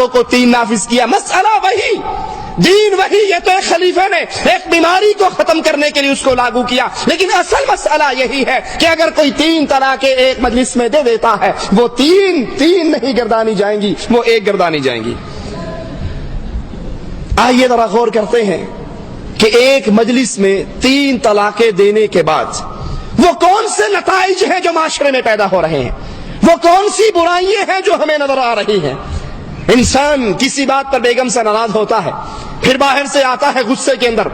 کو 3 نافذ کیا. مسئلہ وہی، دین وہی. یہ تو ایک خلیفے نے ایک بیماری کو ختم کرنے کے لیے اس کو لاگو کیا، لیکن اصل مسئلہ یہی ہے کہ اگر کوئی 3 طلاقیں ایک مجلس میں دے دیتا ہے، وہ تین نہیں گردانی جائیں گی، وہ ایک گردانی جائیں گی. آئیے ذرا غور کرتے ہیں کہ ایک مجلس میں 3 طلاقیں دینے کے بعد وہ کون سے نتائج ہیں جو معاشرے میں پیدا ہو رہے ہیں، وہ کون سی برائیاں ہیں جو ہمیں نظر آ رہی ہیں. انسان کسی بات پر بیگم سے ناراض ہوتا ہے، پھر باہر سے آتا ہے غصے کے اندر،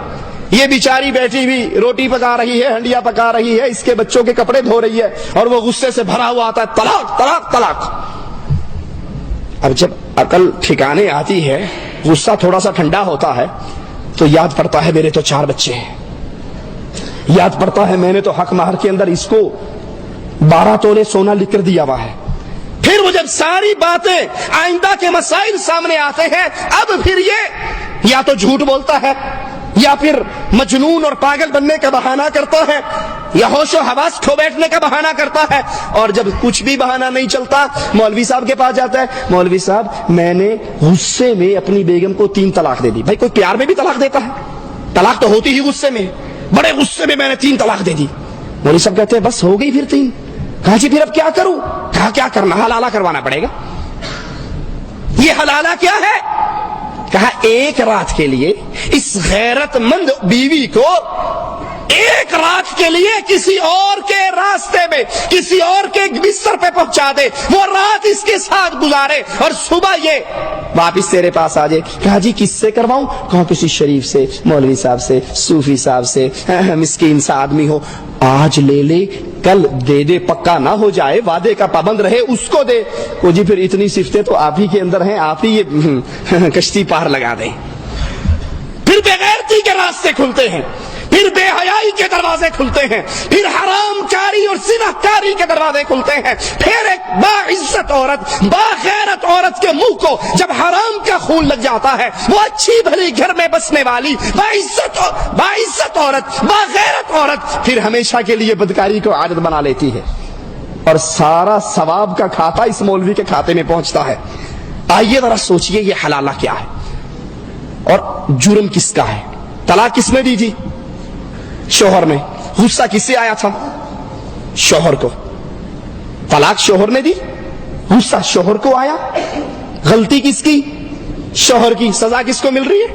یہ بیچاری بیٹھی ہوئی روٹی پکا رہی ہے، ہنڈیا پکا رہی ہے، اس کے بچوں کے کپڑے دھو رہی ہے، اور وہ غصے سے بھرا ہوا آتا ہے، طلاق طلاق طلاق. اب جب عقل ٹھکانے آتی ہے، غصہ تھوڑا سا ٹھنڈا ہوتا ہے، تو یاد پڑتا ہے میرے تو 4 بچے ہیں، یاد پڑتا ہے میں نے تو حق مہر کے اندر اس کو 12 تولے سونا لکھ کر دیا ہوا ہے. پھر وہ جب ساری باتیں آئندہ کے مسائل سامنے آتے ہیں، اب پھر یہ یا تو جھوٹ بولتا ہے، یا پھر مجنون اور پاگل بننے کا بہانہ کرتا ہے، یا ہوش و حواس کھو بیٹھنے کا بہانہ کرتا ہے. اور جب کچھ بھی بہانہ نہیں چلتا، مولوی صاحب کے پاس جاتا ہے، مولوی صاحب میں نے غصے میں اپنی بیگم کو 3 طلاق دے دی. بھائی کوئی پیار میں بھی طلاق دیتا ہے؟ طلاق تو ہوتی ہی غصے میں، بڑے غصے میں نے 3 طلاق دے دی. مولوی صاحب کہتے ہیں بس ہو گئی پھر 3. کہا جی پھر اب کیا کروں؟ کہا کیا کرنا، حلالہ کروانا پڑے گا. یہ حلالہ کیا ہے؟ کہا ایک رات کے لیے اس غیرت مند بیوی کو ایک رات کے لیے کسی اور کے راستے میں، کسی اور کے بستر پہ پہنچا دے، وہ رات اس کے ساتھ گزارے اور صبح یہ واپس تیرے پاس آ جائے. کہا جی کس سے کرواؤں؟ کہا کسی شریف سے، مولوی صاحب سے، صوفی صاحب سے، مسکین سا آدمی ہو. آج لے لے کل دے دے، پکا نہ ہو جائے، وعدے کا پابند رہے، اس کو دے. وہ جی پھر اتنی صفتیں تو آپ ہی کے اندر ہیں، آپ ہی یہ کشتی پار لگا دیں. پھر بغیرتی کے راستے کھلتے ہیں، پھر بے حیائی کے دروازے کھلتے ہیں، پھر حرام کاری اور زنا کاری کے دروازے کھلتے ہیں. پھر ایک باعزت عورت، باغیرت عورت کے منہ کو جب حرام کا خون لگ جاتا ہے، وہ اچھی بھلی گھر میں بسنے والی باعزت عورت، باغیرت عورت پھر ہمیشہ کے لیے بدکاری کو عادت بنا لیتی ہے، اور سارا ثواب کا کھاتا اس مولوی کے کھاتے میں پہنچتا ہے. آئیے ذرا سوچئے یہ حلالہ کیا ہے اور جرم کس کا ہے؟ طلاق کس نے دی تھی؟ شوہر نے. غصہ کس سے آیا تھا؟ شوہر کو. طلاق شوہر نے دی، غصہ شوہر کو آیا. غلطی کس کی؟ شوہر کی. سزا کس کو مل رہی ہے؟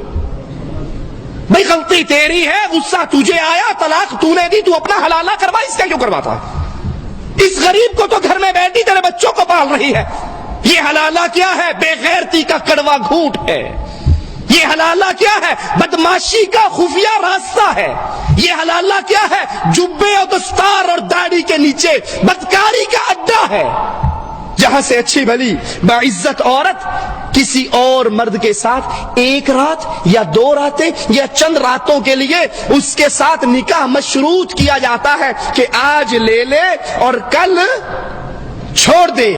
بھئی غلطی تیری ہے، غصہ تجھے آیا، طلاق تو نے دی، تو اپنا حلالہ کروا. اس کا کیوں کرواتا؟ اس غریب کو تو گھر میں بیٹھی تیرے بچوں کو پال رہی ہے. یہ حلالہ کیا ہے؟ بے غیرتی کا کڑوا گھونٹ ہے. یہ حلالہ کیا ہے؟ بدماشی کا خفیہ راستہ ہے. یہ حلالہ کیا ہے؟ جبے اور دستار اور داڑھی کے نیچے بدکاری کا اڈا ہے، جہاں سے اچھی بھلی باعزت عورت کسی اور مرد کے ساتھ ایک رات یا 2 راتیں یا چند راتوں کے لیے اس کے ساتھ نکاح مشروط کیا جاتا ہے کہ آج لے لے اور کل چھوڑ دے.